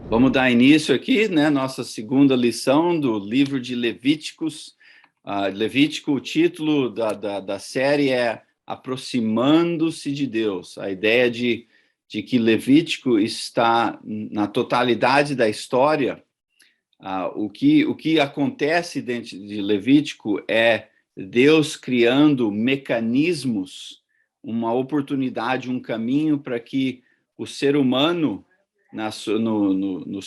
Vamos dar início aqui, né? Nossa segunda lição do livro de Levíticos. Levítico, o título da série é Aproximando-se de Deus. A ideia de que Levítico está na totalidade da história. O que acontece dentro de Levítico é Deus criando mecanismos, uma oportunidade, um caminho para que o ser humano, no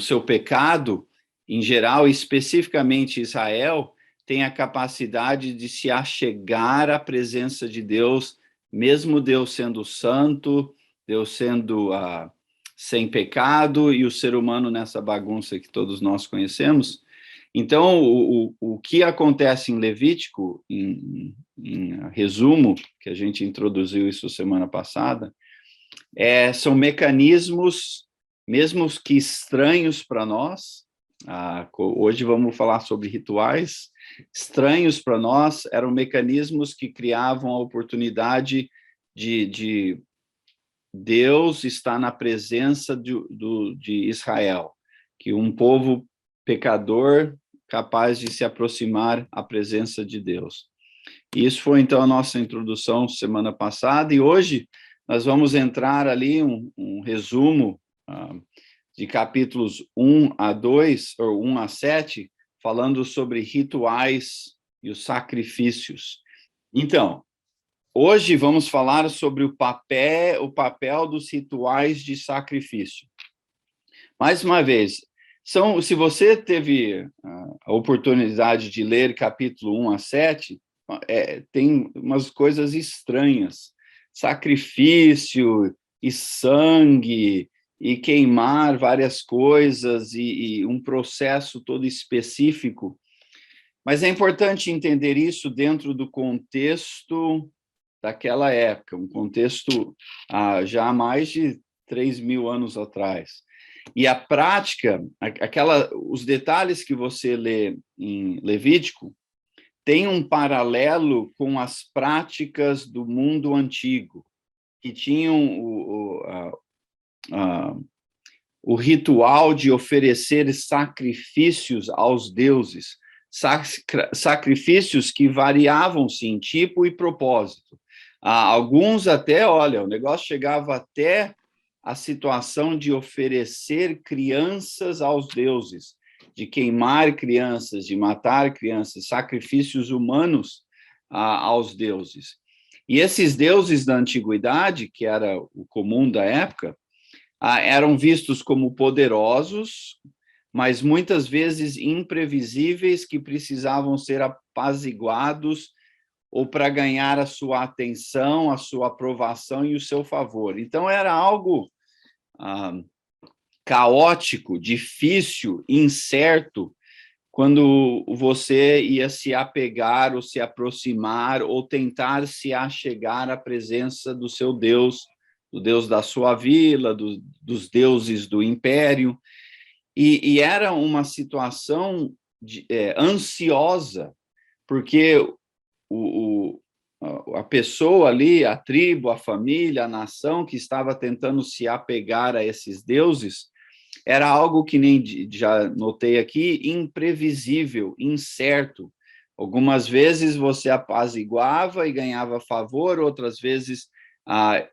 seu pecado, em geral, especificamente Israel, tem a capacidade de se achegar à presença de Deus, mesmo Deus sendo santo, Deus sendo sem pecado, e o ser humano nessa bagunça que todos nós conhecemos. Então, o que acontece em Levítico, em resumo, que a gente introduziu isso semana passada, são mecanismos, mesmo que estranhos para nós. Hoje vamos falar sobre rituais estranhos para nós, eram mecanismos que criavam a oportunidade de Deus estar na presença de Israel, que um povo pecador capaz de se aproximar à presença de Deus. E isso foi, então, a nossa introdução semana passada, e hoje nós vamos entrar ali um resumo de capítulos 1 a 2, ou 1 a 7, falando sobre rituais e os sacrifícios. Então, hoje vamos falar sobre o papel dos rituais de sacrifício. Mais uma vez, se você teve a oportunidade de ler capítulo 1 a 7, tem umas coisas estranhas. Sacrifício e sangue e queimar várias coisas e um processo todo específico. Mas é importante entender isso dentro do contexto daquela época, um contexto já há mais de 3.000 anos atrás. E a prática, os detalhes que você lê em Levítico, tem um paralelo com as práticas do mundo antigo, que tinham o ritual de oferecer sacrifícios aos deuses, sacrifícios que variavam-se em tipo e propósito. Alguns até, olha, o negócio chegava até a situação de oferecer crianças aos deuses, de queimar crianças, de matar crianças, sacrifícios humanos aos deuses. E esses deuses da antiguidade, que era o comum da época, eram vistos como poderosos, mas muitas vezes imprevisíveis, que precisavam ser apaziguados ou para ganhar a sua atenção, a sua aprovação e o seu favor. Então, era algo caótico, difícil, incerto, quando você ia se apegar ou se aproximar ou tentar se achegar à presença do seu Deus, do Deus da sua vila, dos deuses do império. E era uma situação ansiosa, porque a pessoa ali, a tribo, a família, a nação que estava tentando se apegar a esses deuses, era algo que nem já notei aqui, imprevisível, incerto. Algumas vezes você apaziguava e ganhava favor, outras vezes a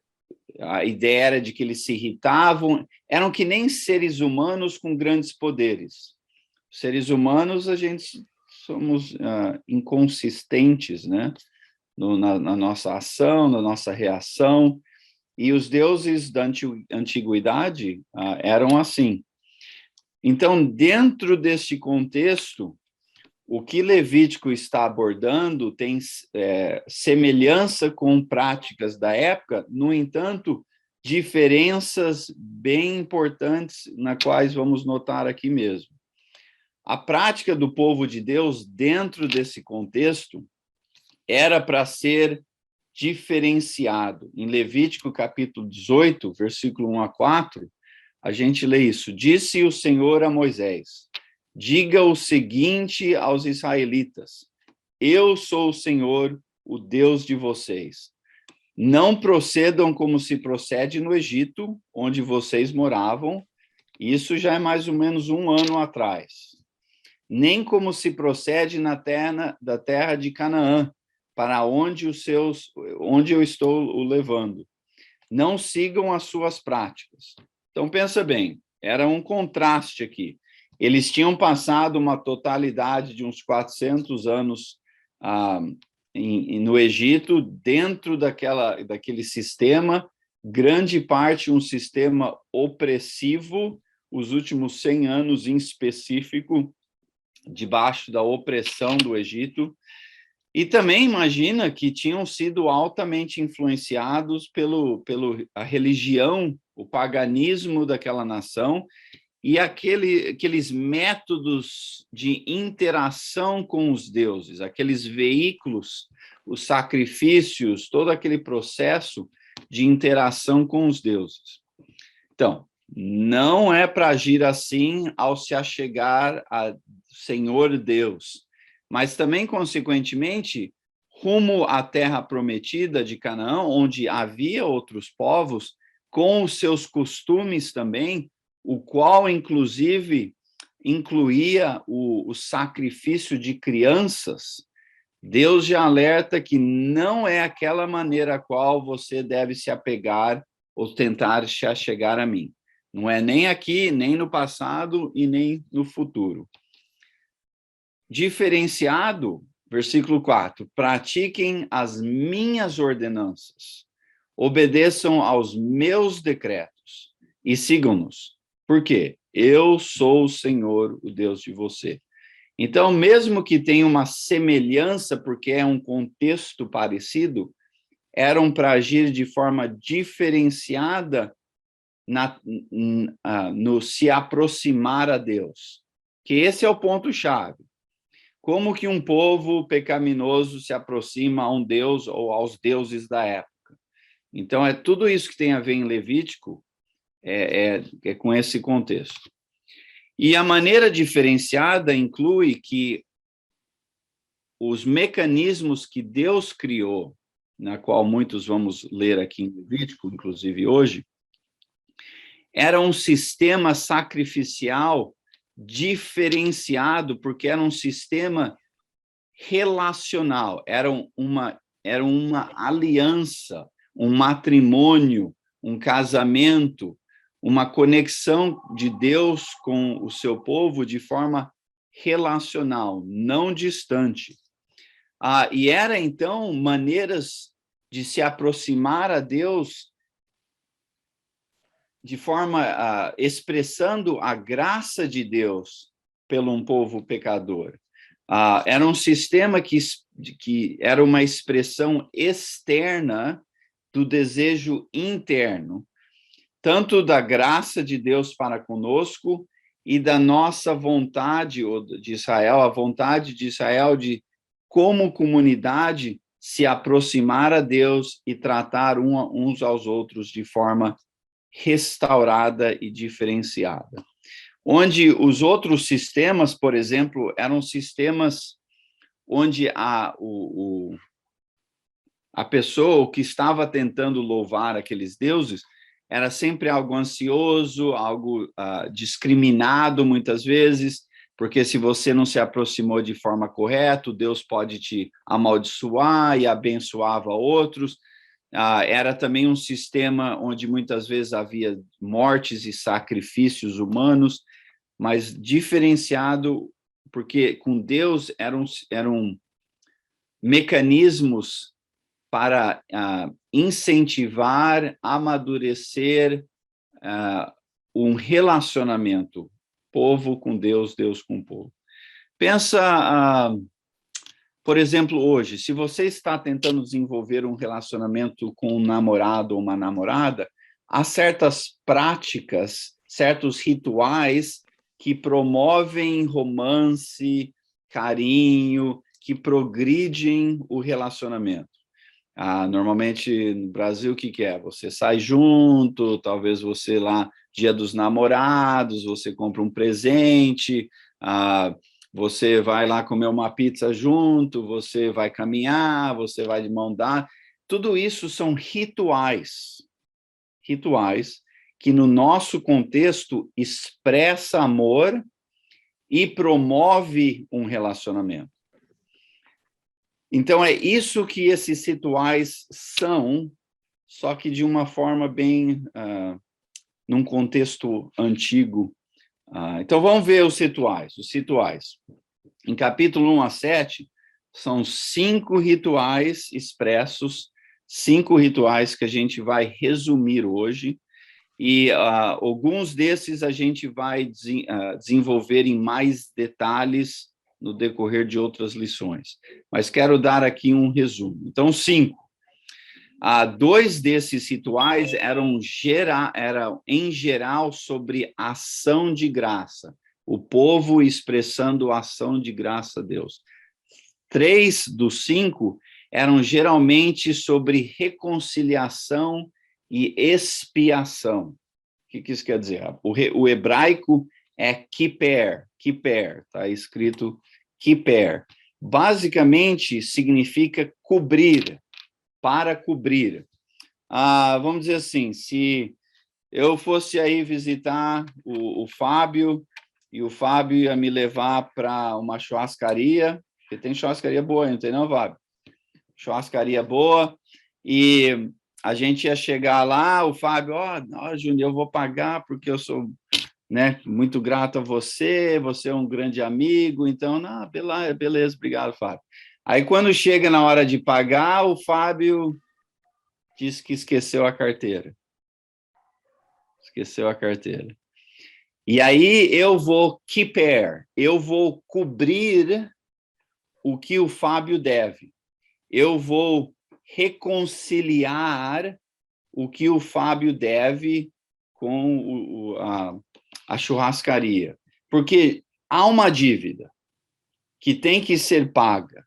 ideia era de que eles se irritavam, eram que nem seres humanos com grandes poderes. Seres humanos, a gente somos inconsistentes, né? Na nossa ação, na nossa reação, e os deuses da antiguidade eram assim. Então, dentro deste contexto, o que Levítico está abordando tem semelhança com práticas da época, no entanto, diferenças bem importantes, nas quais vamos notar aqui mesmo. A prática do povo de Deus, dentro desse contexto, era para ser diferenciado. Em Levítico, capítulo 18, versículo 1 a 4, a gente lê isso. Disse o Senhor a Moisés: diga o seguinte aos israelitas: eu sou o Senhor, o Deus de vocês. Não procedam como se procede no Egito, onde vocês moravam, Isso já é mais ou menos 1 ano atrás. Nem como se procede na terra de Canaã, para onde eu estou o levando. Não sigam as suas práticas. Então, pensa bem, era um contraste aqui. Eles tinham passado uma totalidade de uns 400 anos no Egito, dentro daquele sistema, grande parte um sistema opressivo, os últimos 100 anos em específico, debaixo da opressão do Egito. E também imagina que tinham sido altamente influenciados pela religião, o paganismo daquela nação, e aqueles métodos de interação com os deuses, aqueles veículos, os sacrifícios, todo aquele processo de interação com os deuses. Então, não é para agir assim ao se achegar a Senhor Deus, mas também, consequentemente, rumo à terra prometida de Canaã, onde havia outros povos, com os seus costumes também, o qual, inclusive, incluía o sacrifício de crianças. Deus já alerta que não é aquela maneira a qual você deve se apegar ou tentar se achegar a mim. Não é nem aqui, nem no passado e nem no futuro. Diferenciado, versículo 4, pratiquem as minhas ordenanças, obedeçam aos meus decretos e sigam-nos. Por quê? Eu sou o Senhor, o Deus de você. Então, mesmo que tenha uma semelhança, porque é um contexto parecido, eram para agir de forma diferenciada no se aproximar a Deus. Que esse é o ponto-chave. Como que um povo pecaminoso se aproxima a um Deus ou aos deuses da época? Então, é tudo isso que tem a ver em Levítico, é com esse contexto. E a maneira diferenciada inclui que os mecanismos que Deus criou, na qual muitos vamos ler aqui em Levítico, inclusive hoje, era um sistema sacrificial diferenciado, porque era um sistema relacional, era uma aliança, um matrimônio, um casamento, uma conexão de Deus com o seu povo de forma relacional, não distante. E era, então, maneiras de se aproximar a Deus de forma expressando a graça de Deus pelo um povo pecador. Era um sistema que era uma expressão externa do desejo interno, tanto da graça de Deus para conosco e da nossa vontade de Israel, a vontade de Israel de, como comunidade, se aproximar a Deus e tratar uns aos outros de forma restaurada e diferenciada. Onde os outros sistemas, por exemplo, eram sistemas onde a pessoa que estava tentando louvar aqueles deuses era sempre algo ansioso, algo discriminado muitas vezes, porque se você não se aproximou de forma correta, Deus pode te amaldiçoar e abençoava outros. Era também um sistema onde muitas vezes havia mortes e sacrifícios humanos, mas diferenciado, porque com Deus eram mecanismos para incentivar, amadurecer um relacionamento, povo com Deus, Deus com o povo. Pensa, por exemplo, hoje, se você está tentando desenvolver um relacionamento com um namorado ou uma namorada, há certas práticas, certos rituais que promovem romance, carinho, que progridem o relacionamento. Normalmente, no Brasil, o que é? Você sai junto, talvez você lá, dia dos namorados, você compra um presente, você vai lá comer uma pizza junto, você vai caminhar, você vai de mão dada. Tudo isso são rituais que no nosso contexto expressa amor e promove um relacionamento. Então, é isso que esses rituais são, só que de uma forma bem, num contexto antigo. Então, vamos ver os rituais. Os rituais. Em capítulo 1 a 7, são 5 rituais expressos, 5 rituais que a gente vai resumir hoje, e alguns desses a gente vai desenvolver em mais detalhes no decorrer de outras lições. Mas quero dar aqui um resumo. Então, 5. 2 desses rituais eram em geral sobre ação de graça, o povo expressando ação de graça a Deus. 3 dos 5 eram geralmente sobre reconciliação e expiação. O que isso quer dizer? O hebraico é kiper, está escrito kiper. Basicamente, significa cobrir, para cobrir. Vamos dizer assim, se eu fosse aí visitar o Fábio, e o Fábio ia me levar para uma churrascaria, porque tem churrascaria boa, não tem não, Fábio? Churrascaria boa, e a gente ia chegar lá, o Fábio, Júnior, eu vou pagar porque eu sou, né, muito grato a você, você é um grande amigo, então, beleza, obrigado, Fábio. Aí, quando chega na hora de pagar, o Fábio diz que esqueceu a carteira. Esqueceu a carteira. E aí, eu vou kiper, eu vou cobrir o que o Fábio deve. Eu vou reconciliar o que o Fábio deve com a churrascaria. Porque há uma dívida que tem que ser paga.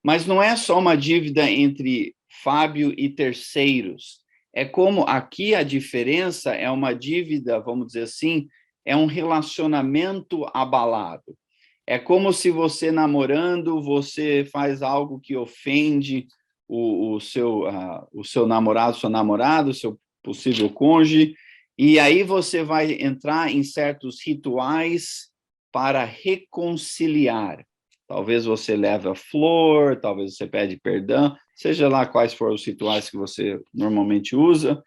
Mas não é só uma dívida entre Fábio e terceiros. É como aqui a diferença é uma dívida, vamos dizer assim, é um relacionamento abalado. É como se você namorando, você faz algo que ofende o seu namorado, sua namorada, o seu possível cônjuge, e aí você vai entrar em certos rituais para reconciliar. Talvez você leve a flor, talvez você pede perdão, seja lá quais forem os rituais que você normalmente usa,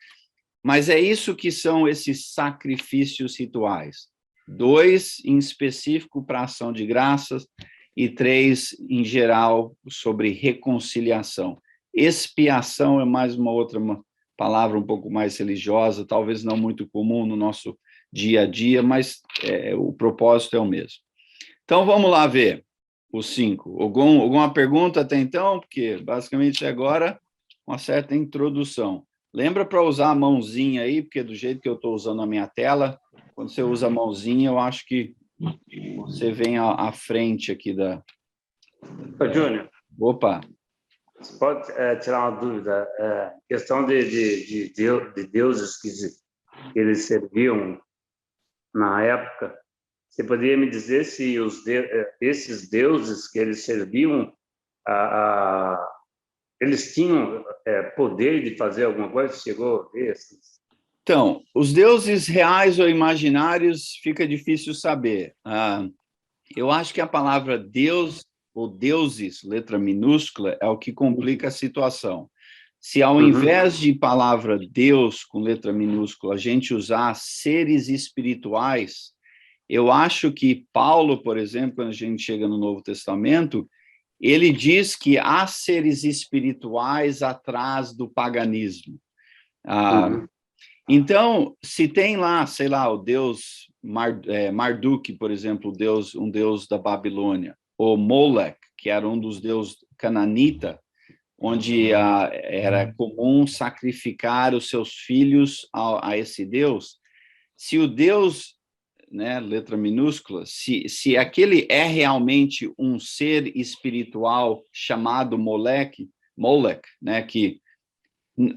mas é isso que são esses sacrifícios rituais. 2 em específico para ação de graças e 3 em geral sobre reconciliação. Expiação é mais uma palavra um pouco mais religiosa, talvez não muito comum no nosso dia a dia, mas o propósito é o mesmo. Então, vamos lá ver os 5. Alguma pergunta até então? Porque, basicamente, agora, uma certa introdução. Lembra para usar a mãozinha aí, porque do jeito que eu estou usando a minha tela, quando você usa a mãozinha, eu acho que você vem à frente aqui da... Júnior. Opa! Você pode tirar uma dúvida? Questão de deuses que eles serviam na época. Você poderia me dizer se esses deuses que eles serviam, eles tinham poder de fazer alguma coisa? Chegou a ver? Então, os deuses reais ou imaginários fica difícil saber. Eu acho que a palavra Deus ou deuses, letra minúscula, é o que complica a situação. Se ao invés de palavra Deus com letra minúscula, a gente usar seres espirituais, eu acho que Paulo, por exemplo, quando a gente chega no Novo Testamento, ele diz que há seres espirituais atrás do paganismo. Então, se tem lá, sei lá, o deus Marduk, por exemplo, um deus da Babilônia, ou Molech, que era um dos deuses cananita, onde era comum sacrificar os seus filhos a esse deus, se o deus, né, letra minúscula, se aquele é realmente um ser espiritual chamado Molech, né, que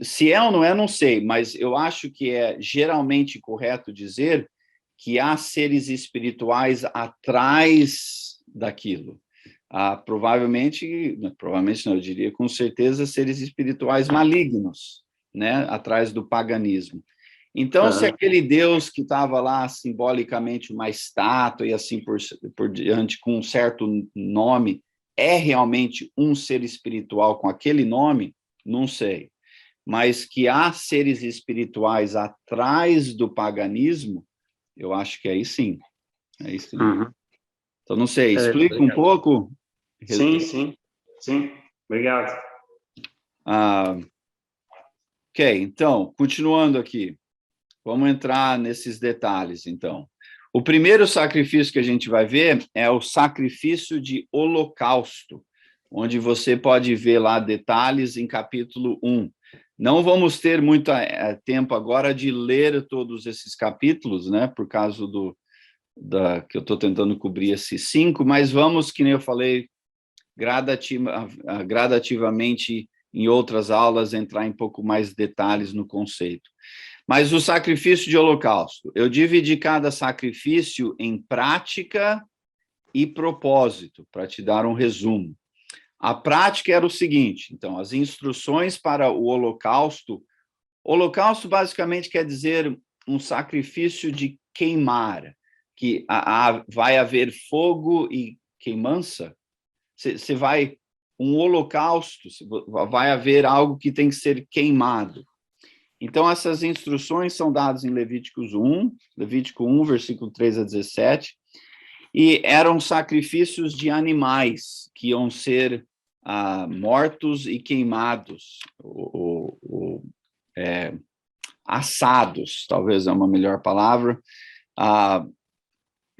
se é ou não é, não sei, mas eu acho que é geralmente correto dizer que há seres espirituais atrás daquilo. Provavelmente não, eu diria com certeza, seres espirituais malignos, né, atrás do paganismo. Então, se aquele Deus que estava lá simbolicamente uma estátua e assim por diante, com um certo nome, é realmente um ser espiritual com aquele nome, não sei. Mas que há seres espirituais atrás do paganismo, eu acho que aí sim. Aí sim. Então, não sei, explica um pouco. Sim. Obrigado. Ok, então, continuando aqui. Vamos entrar nesses detalhes, então. O primeiro sacrifício que a gente vai ver é o sacrifício de holocausto, onde você pode ver lá detalhes em capítulo 1. Não vamos ter muito tempo agora de ler todos esses capítulos, né, por causa que eu estou tentando cobrir esses 5, mas vamos, que nem eu falei, gradativamente, em outras aulas, entrar em pouco mais detalhes no conceito. Mas o sacrifício de holocausto, eu dividi cada sacrifício em prática e propósito, para te dar um resumo. A prática era o seguinte, então, as instruções para o holocausto basicamente quer dizer um sacrifício de queimar, que vai haver fogo e queimança. Você vai, um holocausto, vai haver algo que tem que ser queimado. Então, essas instruções são dadas em Levítico 1, versículo 3 a 17, e eram sacrifícios de animais que iam ser mortos e queimados, assados, talvez é uma melhor palavra,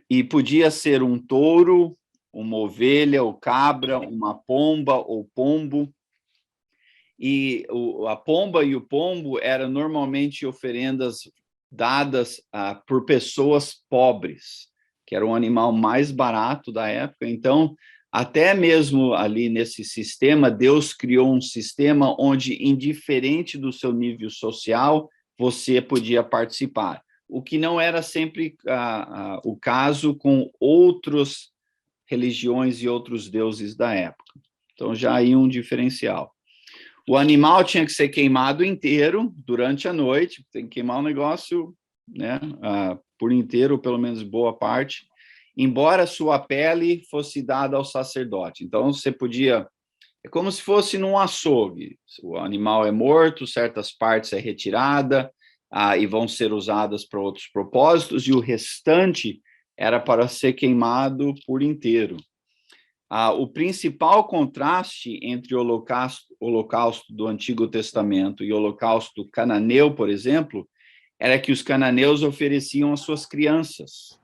e podia ser um touro, uma ovelha ou cabra, uma pomba ou pombo. E a pomba e o pombo eram normalmente oferendas dadas por pessoas pobres, que era o animal mais barato da época. Então, até mesmo ali nesse sistema, Deus criou um sistema onde, indiferente do seu nível social, você podia participar, o que não era sempre o caso com outras religiões e outros deuses da época. Então, já aí um diferencial. O animal tinha que ser queimado inteiro durante a noite, tem que queimar o negócio, né, por inteiro, ou pelo menos boa parte, embora sua pele fosse dada ao sacerdote. Então, você podia... É como se fosse num açougue. O animal é morto, certas partes é retirada, e vão ser usadas para outros propósitos, e o restante era para ser queimado por inteiro. O principal contraste entre o holocausto do Antigo Testamento e o holocausto cananeu, por exemplo, era que os cananeus ofereciam as suas crianças,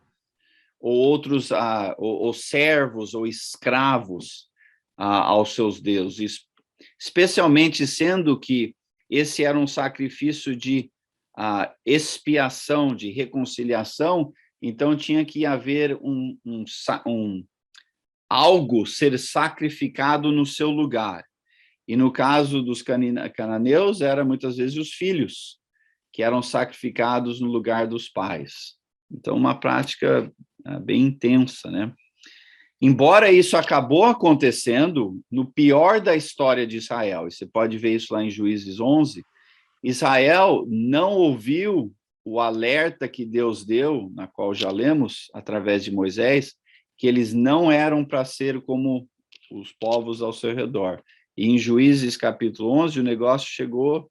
ou outros, ou servos ou escravos aos seus deuses, especialmente sendo que esse era um sacrifício de expiação, de reconciliação, então tinha que haver algo ser sacrificado no seu lugar. E no caso dos cananeus, era muitas vezes os filhos, que eram sacrificados no lugar dos pais. Então, uma prática bem intensa, né? Embora isso acabou acontecendo no pior da história de Israel, e você pode ver isso lá em Juízes 11, Israel não ouviu o alerta que Deus deu, na qual já lemos, através de Moisés, que eles não eram para ser como os povos ao seu redor. E em Juízes capítulo 11, o negócio chegou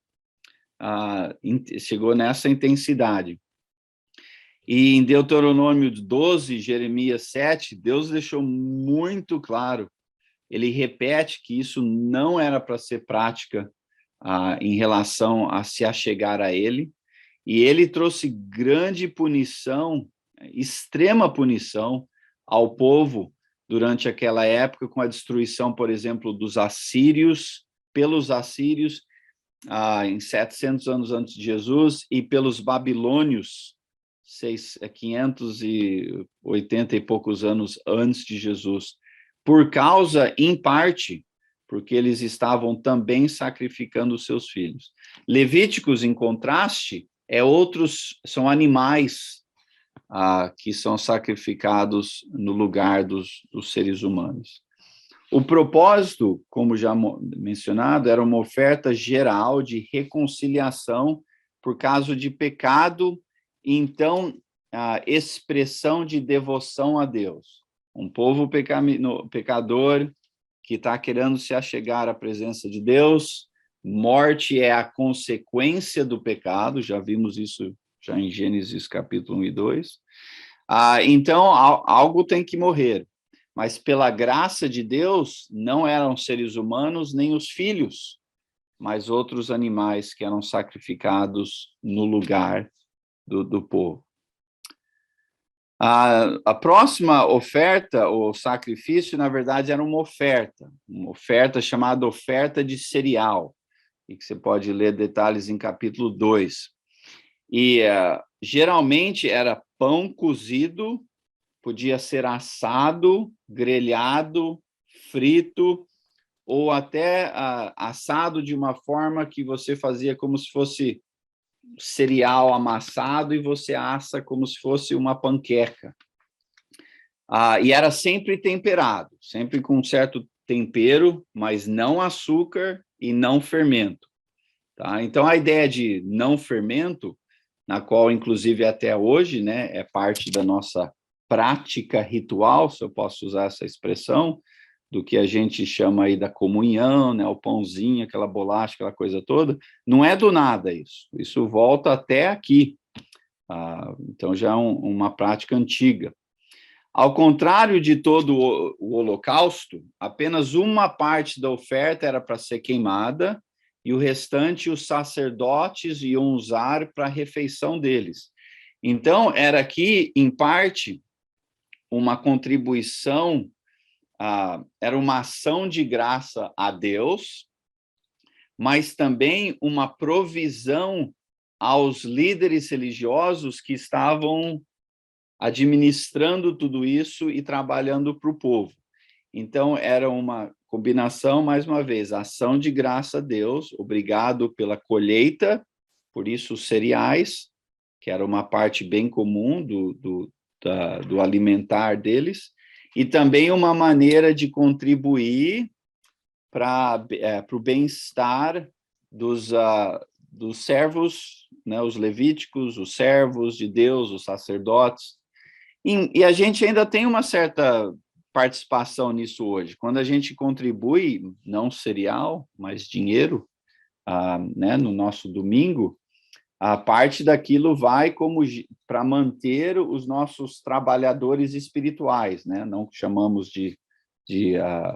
nessa intensidade. E em Deuteronômio 12, Jeremias 7, Deus deixou muito claro, ele repete que isso não era para ser prática em relação a se achegar a ele, e ele trouxe grande punição, extrema punição, ao povo durante aquela época, com a destruição, por exemplo, dos assírios, pelos assírios, em 700 anos antes de Jesus, e pelos babilônios, 580 e poucos anos antes de Jesus, por causa, em parte, porque eles estavam também sacrificando os seus filhos. Levíticos, em contraste, são animais que são sacrificados no lugar dos seres humanos. O propósito, como já mencionado, era uma oferta geral de reconciliação por causa de pecado, então a expressão de devoção a Deus. Um povo pecador que está querendo se achegar à presença de Deus, morte é a consequência do pecado, já vimos isso já em Gênesis capítulo 1 e 2. Então, algo tem que morrer, mas pela graça de Deus, não eram seres humanos nem os filhos, mas outros animais que eram sacrificados no lugar do povo. A próxima oferta, ou sacrifício, na verdade, era uma oferta chamada oferta de cereal, e que você pode ler detalhes em capítulo 2. E geralmente era pão cozido, podia ser assado, grelhado, frito, ou até assado de uma forma que você fazia como se fosse cereal amassado e você assa como se fosse uma panqueca. E era sempre temperado, sempre com um certo tempero, mas não açúcar e não fermento. Tá? Então, a ideia de não fermento, na qual, inclusive, até hoje, né, é parte da nossa prática ritual, se eu posso usar essa expressão, do que a gente chama aí da comunhão, né, o pãozinho, aquela bolacha, aquela coisa toda, não é do nada isso volta até aqui, então já é uma prática antiga. Ao contrário de todo o holocausto, apenas uma parte da oferta era para ser queimada, e o restante os sacerdotes iam usar para a refeição deles. Então, era aqui, em parte, uma contribuição, era uma ação de graça a Deus, mas também uma provisão aos líderes religiosos que estavam administrando tudo isso e trabalhando para o povo. Então, era uma combinação, mais uma vez, ação de graça a Deus, obrigado pela colheita, por isso os cereais, que era uma parte bem comum do alimentar deles, e também uma maneira de contribuir para o bem-estar dos servos, né, os levíticos, os servos de Deus, os sacerdotes. E a gente ainda tem uma certa participação nisso hoje. Quando a gente contribui, não cereal, mas dinheiro, né, no nosso domingo, a parte daquilo vai como para manter os nossos trabalhadores espirituais, né? Não chamamos de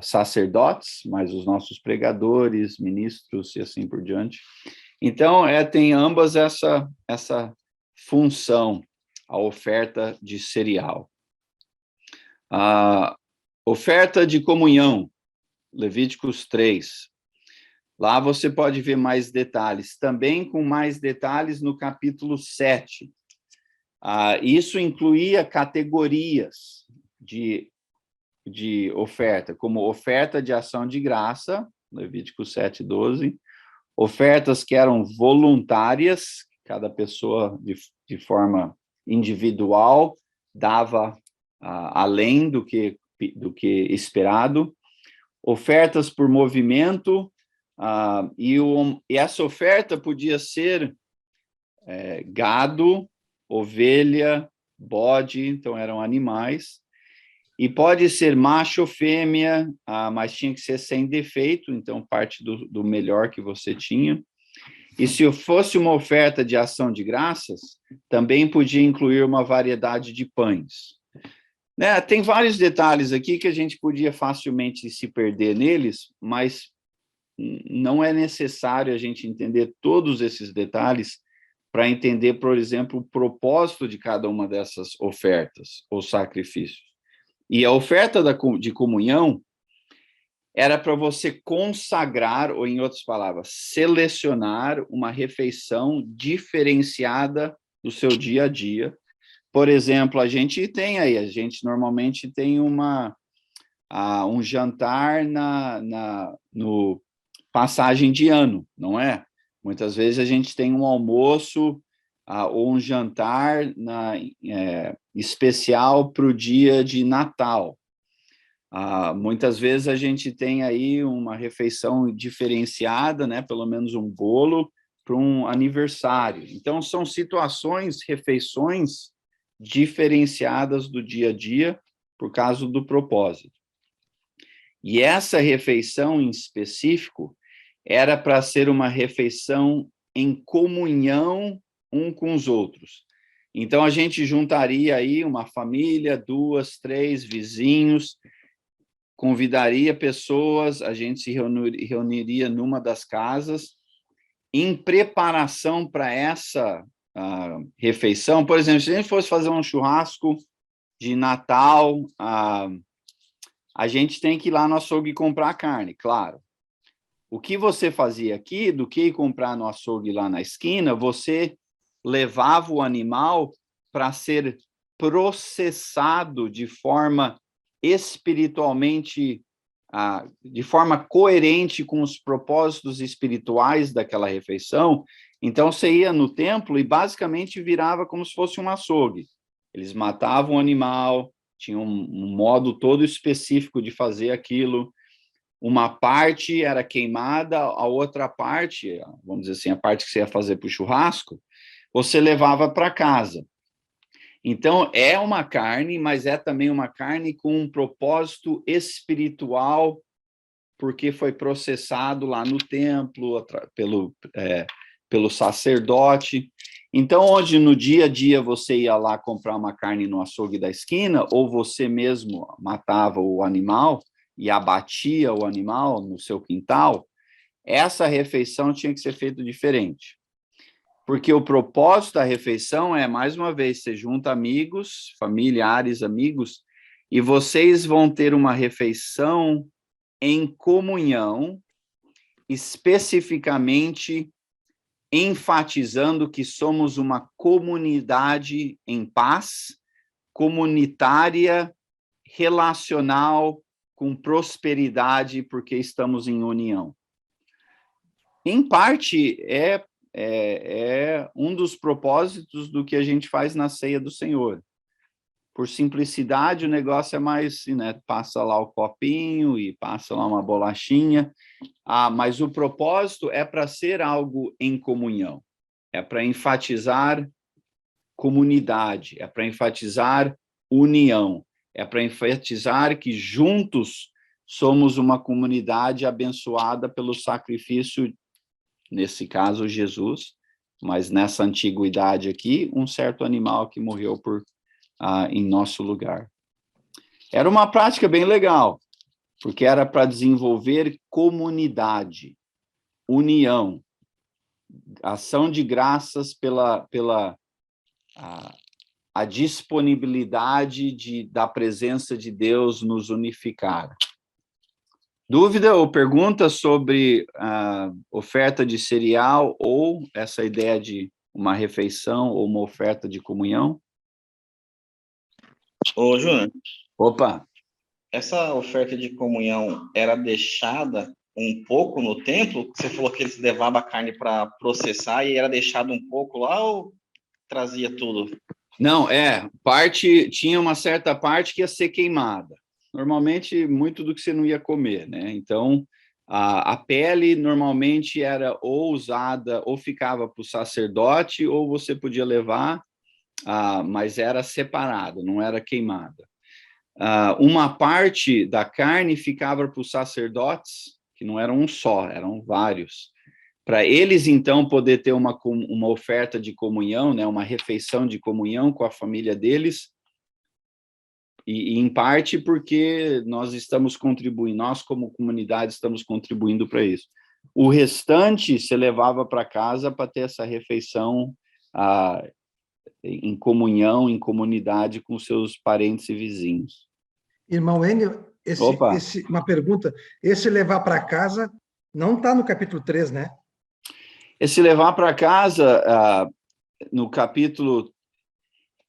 sacerdotes, mas os nossos pregadores, ministros e assim por diante. Então, tem ambas essa função, a oferta de cereal. A oferta de comunhão, Levíticos 3. Lá você pode ver mais detalhes, também com mais detalhes no capítulo 7. Isso incluía categorias de oferta, como oferta de ação de graça, Levíticos 7:12, ofertas que eram voluntárias, cada pessoa de forma individual dava além do que esperado, ofertas por movimento, e essa oferta podia ser gado, ovelha, bode, então eram animais, e pode ser macho ou fêmea, mas tinha que ser sem defeito, então parte do melhor que você tinha. E se fosse uma oferta de ação de graças, também podia incluir uma variedade de pães. Né? Tem vários detalhes aqui que a gente podia facilmente se perder neles, mas não é necessário a gente entender todos esses detalhes para entender, por exemplo, o propósito de cada uma dessas ofertas ou sacrifícios. E a oferta de comunhão era para você consagrar, ou em outras palavras, selecionar uma refeição diferenciada do seu dia a dia. Por exemplo, a gente normalmente tem um jantar no passagem de ano, não é? Muitas vezes a gente tem um almoço ou um jantar especial para o dia de Natal. Muitas vezes a gente tem aí uma refeição diferenciada, né? Pelo menos um bolo para um aniversário. Então, são situações, refeições diferenciadas do dia a dia por causa do propósito. E essa refeição em específico era para ser uma refeição em comunhão um com os outros. Então, a gente juntaria aí uma família, 2, 3 vizinhos, convidaria pessoas, a gente se reuniria numa das casas, em preparação para essa refeição. Por exemplo, se a gente fosse fazer um churrasco de Natal, a gente tem que ir lá no açougue comprar carne, claro. O que você fazia aqui, do que ir comprar no açougue lá na esquina, você levava o animal para ser processado de forma espiritualmente, de forma coerente com os propósitos espirituais daquela refeição. Então, você ia no templo e basicamente virava como se fosse um açougue. Eles matavam o animal, tinha um modo todo específico de fazer aquilo. Uma parte era queimada, a outra parte, vamos dizer assim, a parte que você ia fazer para o churrasco, você levava para casa. Então, é uma carne, mas é também uma carne com um propósito espiritual, porque foi processado lá no templo, pelo sacerdote. Então, onde no dia a dia você ia lá comprar uma carne no açougue da esquina, ou você mesmo matava o animal e abatia o animal no seu quintal, essa refeição tinha que ser feita diferente. Porque o propósito da refeição é, mais uma vez, você junta amigos, familiares, amigos, e vocês vão ter uma refeição em comunhão, especificamente enfatizando que somos uma comunidade em paz, comunitária, relacional, com prosperidade, porque estamos em união. Em parte, é um dos propósitos do que a gente faz na ceia do Senhor. Por simplicidade, o negócio é mais assim, né? Passa lá o copinho e passa lá uma bolachinha. Mas o propósito é para ser algo em comunhão. É para enfatizar comunidade, é para enfatizar união, é para enfatizar que juntos somos uma comunidade abençoada pelo sacrifício, nesse caso, Jesus, mas nessa antiguidade aqui, um certo animal que morreu em nosso lugar. Era uma prática bem legal, porque era para desenvolver comunidade, união, ação de graças pela a disponibilidade da presença de Deus nos unificar. Dúvida ou pergunta sobre a oferta de cereal ou essa ideia de uma refeição ou uma oferta de comunhão? Ô, Júnior, Opa! essa oferta de comunhão era deixada um pouco no templo? Você falou que eles levavam a carne para processar e era deixado um pouco lá ou trazia tudo? Não, tinha uma certa parte que ia ser queimada. Normalmente, muito do que você não ia comer, né? Então, a pele normalmente era ou usada, ou ficava para o sacerdote, ou você podia levar, mas era separada, não era queimada. Uma parte da carne ficava para os sacerdotes, que não eram um só, eram vários, para eles, então, poder ter uma oferta de comunhão, né, uma refeição de comunhão com a família deles, e em parte porque nós estamos contribuindo, nós como comunidade estamos contribuindo para isso. O restante se levava para casa para ter essa refeição em comunhão, em comunidade com seus parentes e vizinhos. Irmão Enio, uma pergunta, esse levar para casa não está no capítulo 3, né? Esse levar para casa, no capítulo,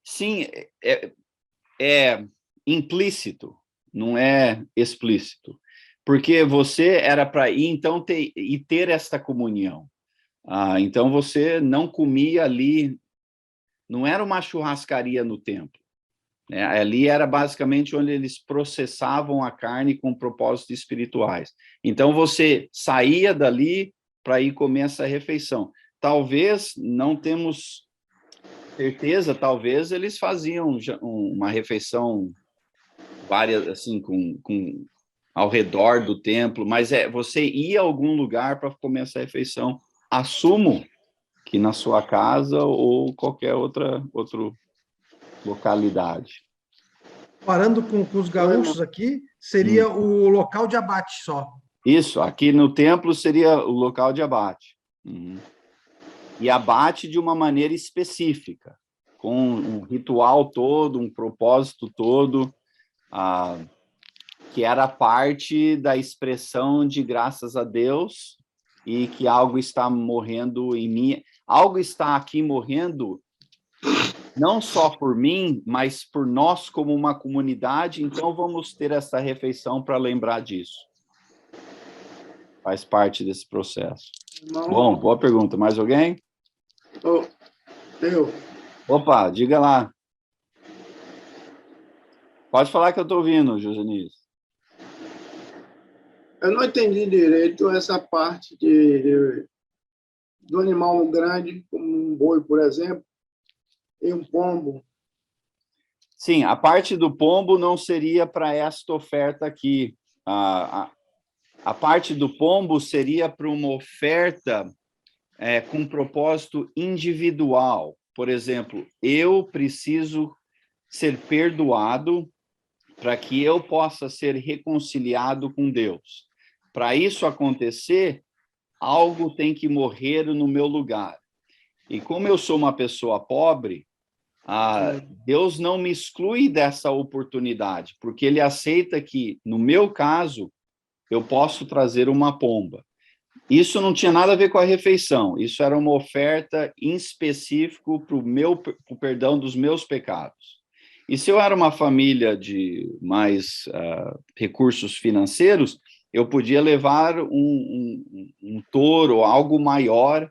sim, é implícito, não é explícito, porque você era para ir, então, ter esta comunhão. Então, você não comia ali, não era uma churrascaria no templo, né? Ali era basicamente onde eles processavam a carne com propósitos espirituais. Então, você saía dali para ir comer essa refeição. talvez, não temos certeza, talvez eles faziam uma refeição várias, assim, com ao redor do templo, mas você ia a algum lugar para comer essa refeição. Assumo que na sua casa ou qualquer outra localidade. Parando com os gaúchos aqui, seria o local de abate só. Isso, aqui no templo seria o local de abate. E abate de uma maneira específica, com um ritual todo, um propósito todo, que era parte da expressão de graças a Deus e que algo está morrendo em mim. Algo está aqui morrendo não só por mim, mas por nós como uma comunidade, então vamos ter essa refeição para lembrar disso. Faz parte desse processo. Irmão. Bom, boa pergunta. Mais alguém? Eu. Opa, diga lá. Pode falar que eu estou ouvindo, Josinis. Eu não entendi direito essa parte do animal grande, como um boi, por exemplo, e um pombo. Sim, a parte do pombo não seria para esta oferta aqui. A parte do pombo seria para uma oferta com propósito individual. Por exemplo, eu preciso ser perdoado para que eu possa ser reconciliado com Deus. Para isso acontecer, algo tem que morrer no meu lugar. E como eu sou uma pessoa pobre, Deus não me exclui dessa oportunidade, porque ele aceita que, no meu caso, eu posso trazer uma pomba. Isso não tinha nada a ver com a refeição, isso era uma oferta em específico para o perdão dos meus pecados. E se eu era uma família de mais recursos financeiros, eu podia levar um touro, algo maior,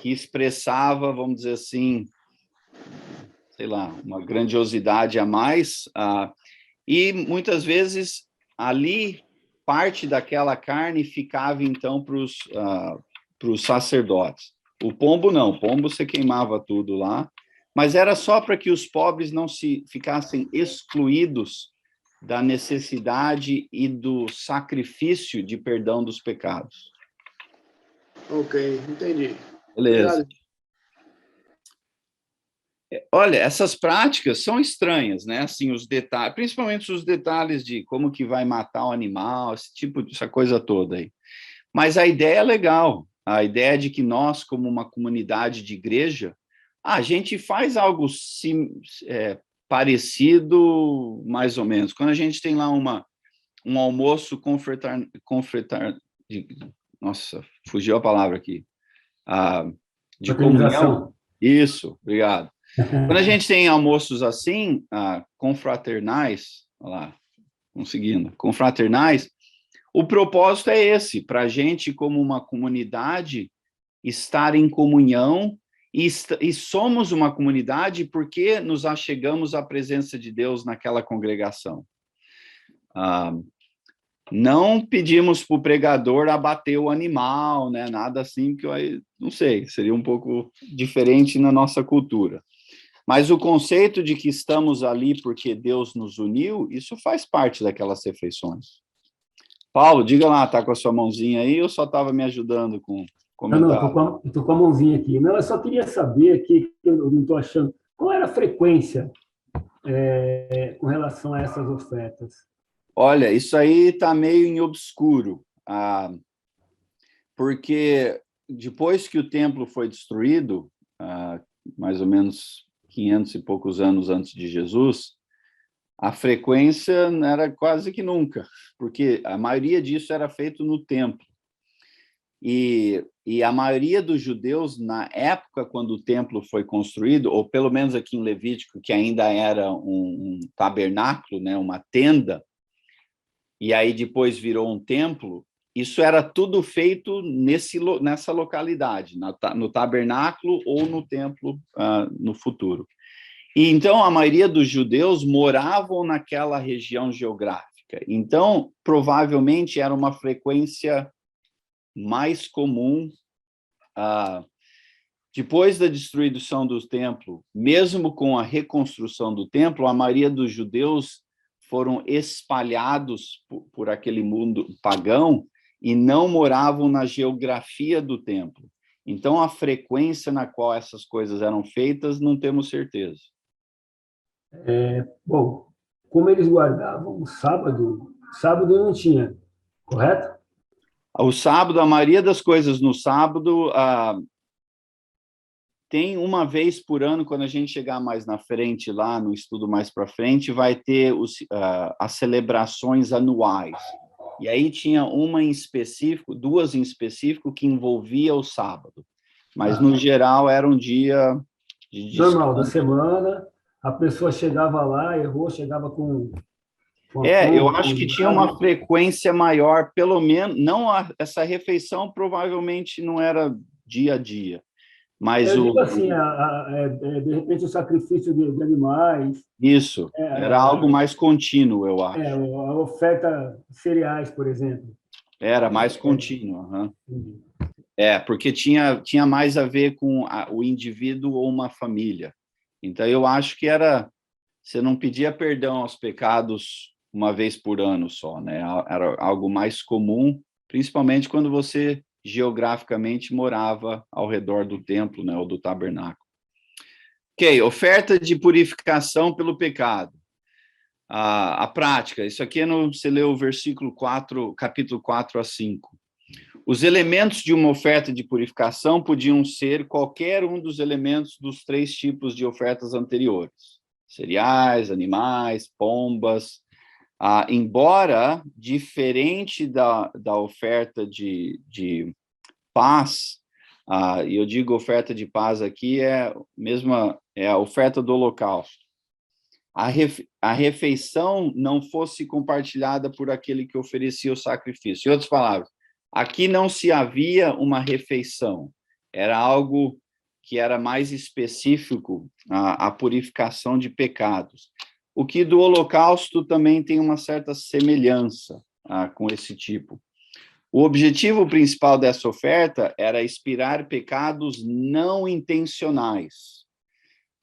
que expressava, vamos dizer assim, sei lá, uma grandiosidade a mais, e muitas vezes ali parte daquela carne ficava então para os sacerdotes. O pombo não, o pombo você queimava tudo lá, mas era só para que os pobres não ficassem excluídos da necessidade e do sacrifício de perdão dos pecados. Ok, entendi. Beleza. Obrigado. Olha, essas práticas são estranhas, né? Assim, os detalhes, principalmente os detalhes de como que vai matar o animal, essa coisa toda aí. Mas a ideia é legal, a ideia de que nós, como uma comunidade de igreja, a gente faz algo parecido, mais ou menos. Quando a gente tem lá um almoço nossa, fugiu a palavra aqui. De comunhão. Isso, obrigado. Quando a gente tem almoços assim, confraternais, olha lá, conseguindo, confraternais, o propósito é esse, para a gente, como uma comunidade, estar em comunhão, e somos uma comunidade porque nos achegamos à presença de Deus naquela congregação. Não pedimos para o pregador abater o animal, né? Nada assim, que eu não sei, seria um pouco diferente na nossa cultura. Mas o conceito de que estamos ali porque Deus nos uniu, isso faz parte daquelas refeições. Paulo, diga lá, tá com a sua mãozinha aí ou só estava me ajudando com comentário? Não, estou com a mãozinha aqui. Não, eu só queria saber aqui, eu não estou achando, qual era a frequência com relação a essas ofertas? Olha, isso aí está meio em obscuro, porque depois que o templo foi destruído, mais ou menos 500 e poucos anos antes de Jesus, a frequência era quase que nunca, porque a maioria disso era feito no templo. E a maioria dos judeus, na época quando o templo foi construído, ou pelo menos aqui em Levítico, que ainda era um tabernáculo, né, uma tenda, e aí depois virou um templo, isso era tudo feito nessa localidade, no tabernáculo ou no templo no futuro. E então a maioria dos judeus moravam naquela região geográfica. Então, provavelmente era uma frequência mais comum Depois da destruição do templo, mesmo com a reconstrução do templo, a maioria dos judeus foram espalhados por aquele mundo pagão e não moravam na geografia do templo. Então, a frequência na qual essas coisas eram feitas, não temos certeza. Bom, como eles guardavam o sábado não tinha, correto? O sábado, a maioria das coisas no sábado, tem uma vez por ano, quando a gente chegar mais na frente, lá no estudo mais para frente, vai ter as celebrações anuais. E aí tinha uma em específico, duas em específico, que envolvia o sábado. Mas, no geral, era um dia de descanso. Normal, da semana, a pessoa chegava lá, errou, chegava com eu acho que tinha uma frequência maior, pelo menos, não essa refeição provavelmente não era dia a dia, mas eu digo assim, de repente o sacrifício de animais. Isso, era algo mais contínuo, eu acho. A oferta de cereais, por exemplo. Era mais contínuo. Porque tinha mais a ver com o indivíduo ou uma família. Então, eu acho que você não pedia perdão aos pecados uma vez por ano só, né? Era algo mais comum, principalmente quando você geograficamente morava ao redor do templo, né, ou do tabernáculo. Ok, oferta de purificação pelo pecado. A prática, isso aqui você leu o versículo 4, capítulo 4 a 5. Os elementos de uma oferta de purificação podiam ser qualquer um dos elementos dos 3 tipos de ofertas anteriores. Cereais, animais, pombas. Embora diferente da oferta de paz, e eu digo oferta de paz aqui, é a oferta do holocausto. A refeição não fosse compartilhada por aquele que oferecia o sacrifício. Em outras palavras, aqui não se havia uma refeição, era algo que era mais específico, a purificação de pecados. O que do holocausto também tem uma certa semelhança com esse tipo. O objetivo principal dessa oferta era expiar pecados não intencionais.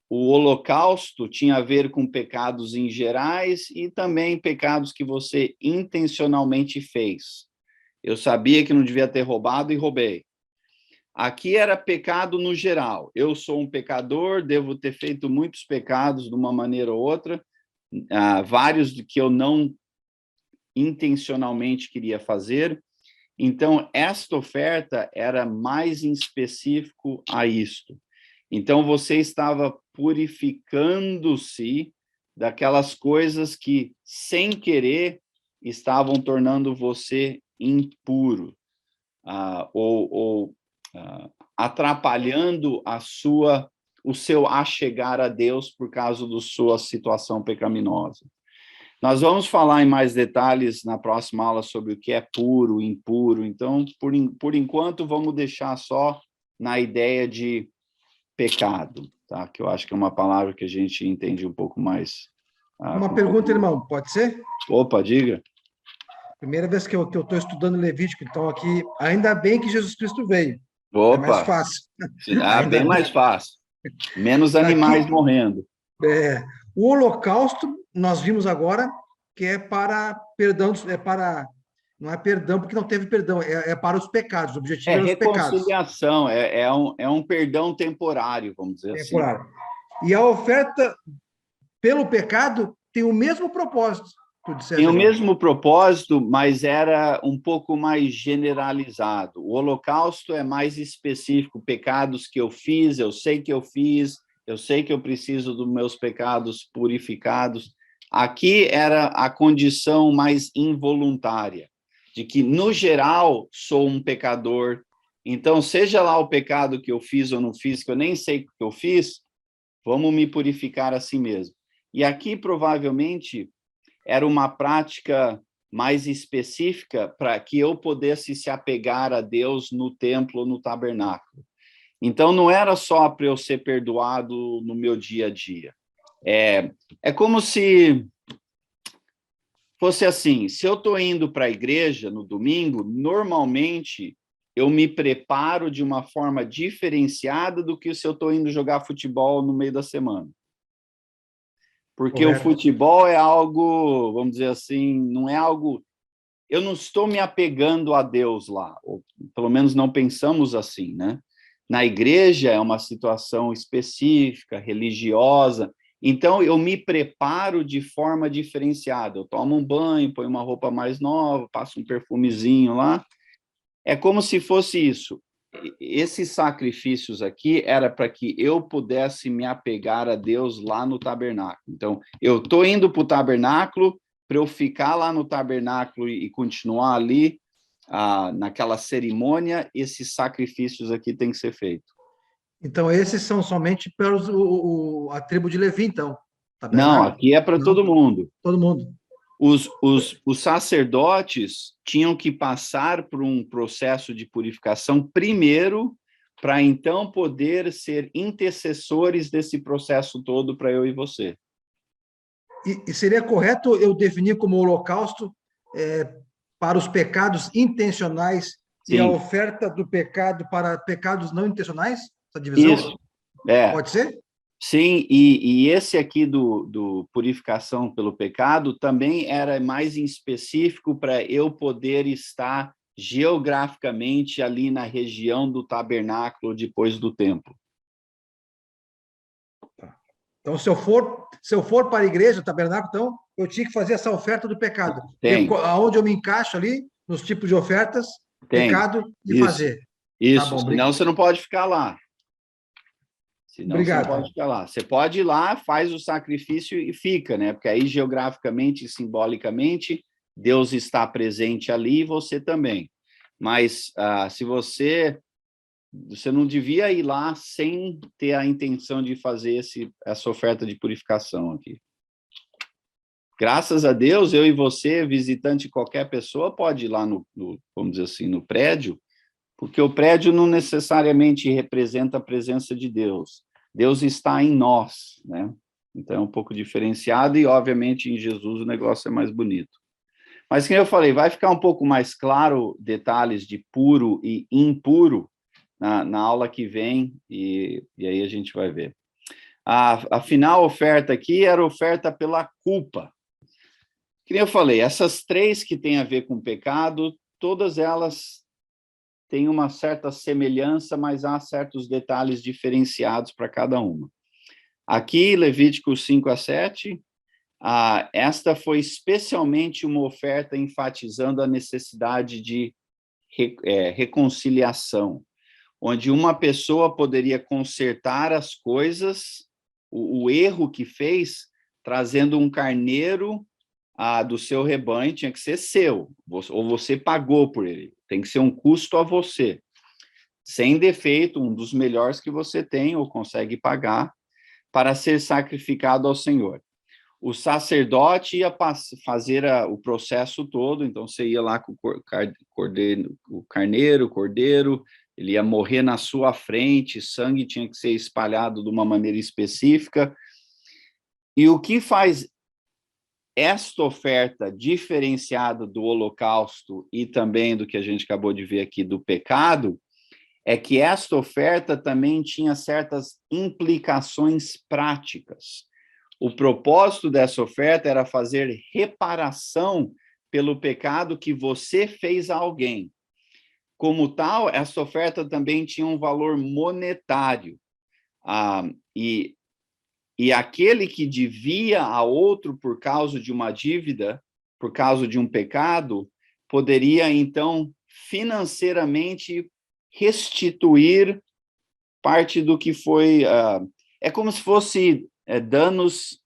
O holocausto tinha a ver com pecados em gerais e também pecados que você intencionalmente fez. Eu sabia que não devia ter roubado e roubei. Aqui era pecado no geral. Eu sou um pecador, devo ter feito muitos pecados de uma maneira ou outra, vários que eu não intencionalmente queria fazer. Então, esta oferta era mais em específico a isto. Então, você estava purificando-se daquelas coisas que, sem querer, estavam tornando você impuro, ou atrapalhando o seu achegar a Deus por causa da sua situação pecaminosa. Nós vamos falar em mais detalhes na próxima aula sobre o que é puro, impuro. Então, por enquanto, vamos deixar só na ideia de pecado, tá? Que eu acho que é uma palavra que a gente entende um pouco mais. Uma pergunta, irmão, pode ser? Opa, diga. Primeira vez que eu estou estudando Levítico, então aqui, ainda bem que Jesus Cristo veio. Opa. É mais fácil. Bem mais fácil. Menos animais morrendo. O holocausto, nós vimos agora, que é para perdão, não é perdão porque não teve perdão, é para os pecados, o objetivo é os pecados. Reconciliação, é um perdão temporário, vamos dizer temporário. Assim. E a oferta pelo pecado tem o mesmo propósito. Tem o mesmo propósito, mas era um pouco mais generalizado. O holocausto é mais específico, pecados que eu fiz, eu sei que eu fiz, eu sei que eu preciso dos meus pecados purificados. Aqui era a condição mais involuntária, de que, no geral, sou um pecador. Então, seja lá o pecado que eu fiz ou não fiz, que eu nem sei o que eu fiz, vamos me purificar assim mesmo. E aqui, provavelmente, era uma prática mais específica para que eu pudesse se apegar a Deus no templo ou no tabernáculo. Então, não era só para eu ser perdoado no meu dia a dia. É como se fosse assim, se eu estou indo para a igreja no domingo, normalmente eu me preparo de uma forma diferenciada do que se eu estou indo jogar futebol no meio da semana. Porque o futebol é algo, vamos dizer assim, não é algo... Eu não estou me apegando a Deus lá, ou pelo menos não pensamos assim, né? Na igreja é uma situação específica, religiosa, então eu me preparo de forma diferenciada. Eu tomo um banho, ponho uma roupa mais nova, passo um perfumezinho lá. É como se fosse isso. Esses sacrifícios aqui era para que eu pudesse me apegar a Deus lá no tabernáculo. Então, eu estou indo para o tabernáculo, para eu ficar lá no tabernáculo e continuar ali, naquela cerimônia, esses sacrifícios aqui têm que ser feitos. Então, esses são somente para a tribo de Levi, então. Não, aqui é para todo mundo. Todo mundo. Os sacerdotes tinham que passar por um processo de purificação primeiro, para então poder ser intercessores desse processo todo para eu e você. E seria correto eu definir como holocausto para os pecados intencionais e a oferta do pecado para pecados não intencionais? Essa divisão? Isso. Pode ser? Sim, e esse aqui do purificação pelo pecado também era mais em específico para eu poder estar geograficamente ali na região do tabernáculo depois do templo. Então, se eu for para a igreja, o tabernáculo, então, eu tinha que fazer essa oferta do pecado. Aonde eu me encaixo ali, nos tipos de ofertas, pecado, e fazer. Isso, tá bom, senão você não pode ficar lá. Obrigado. Você pode ficar lá. Você pode ir lá, faz o sacrifício e fica, né? Porque aí, geograficamente e simbolicamente, Deus está presente ali e você também. Mas se você não devia ir lá sem ter a intenção de fazer essa oferta de purificação aqui. Graças a Deus, eu e você, visitante, qualquer pessoa, pode ir lá vamos dizer assim, no prédio, porque o prédio não necessariamente representa a presença de Deus. Deus está em nós, né? Então é um pouco diferenciado e, obviamente, em Jesus o negócio é mais bonito. Mas, como eu falei, vai ficar um pouco mais claro detalhes de puro e impuro na aula que vem, e aí a gente vai ver. A final oferta aqui era oferta pela culpa. Como eu falei, essas três que têm a ver com pecado, todas elas têm uma certa semelhança, mas há certos detalhes diferenciados para cada uma. Aqui, Levíticos 5-7, esta foi especialmente uma oferta enfatizando a necessidade de reconciliação, onde uma pessoa poderia consertar as coisas, o erro que fez, trazendo um carneiro do seu rebanho, tinha que ser seu, ou você pagou por ele, tem que ser um custo a você, sem defeito, um dos melhores que você tem ou consegue pagar, para ser sacrificado ao Senhor. O sacerdote ia fazer o processo todo, então você ia lá com o cordeiro, ele ia morrer na sua frente, sangue tinha que ser espalhado de uma maneira específica. E o que faz esta oferta diferenciada do holocausto e também do que a gente acabou de ver aqui do pecado, é que esta oferta também tinha certas implicações práticas. O propósito dessa oferta era fazer reparação pelo pecado que você fez a alguém. Como tal, essa oferta também tinha um valor monetário. E aquele que devia a outro por causa de uma dívida, por causa de um pecado, poderia, então, financeiramente restituir parte do que foi... é como se fosse danos...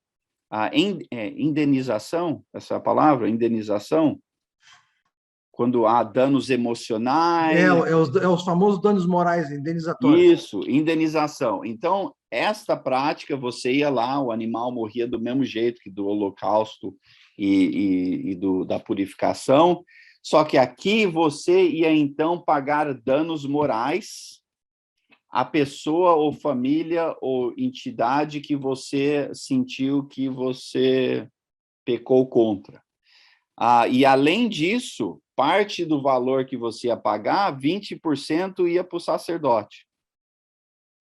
indenização, essa é a palavra, indenização, quando há danos emocionais... É os famosos danos morais, indenizatórios. Isso, indenização. Então, esta prática, você ia lá, o animal morria do mesmo jeito que do holocausto e da purificação, só que aqui você ia, então, pagar danos morais à pessoa ou família ou entidade que você sentiu que você pecou contra. E, além disso, parte do valor que você ia pagar, 20% ia para o sacerdote,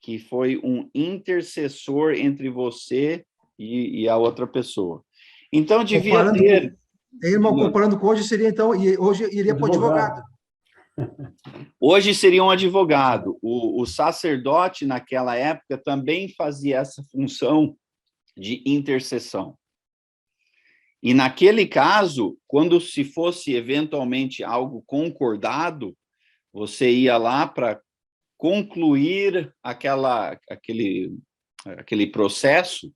que foi um intercessor entre você e a outra pessoa. Então, devia ter... Irmão, comparando com hoje, seria, então, e hoje iria para o advogado. Hoje seria um advogado. O sacerdote, naquela época, também fazia essa função de intercessão. E, naquele caso, quando se fosse eventualmente algo concordado, você ia lá para concluir aquele processo,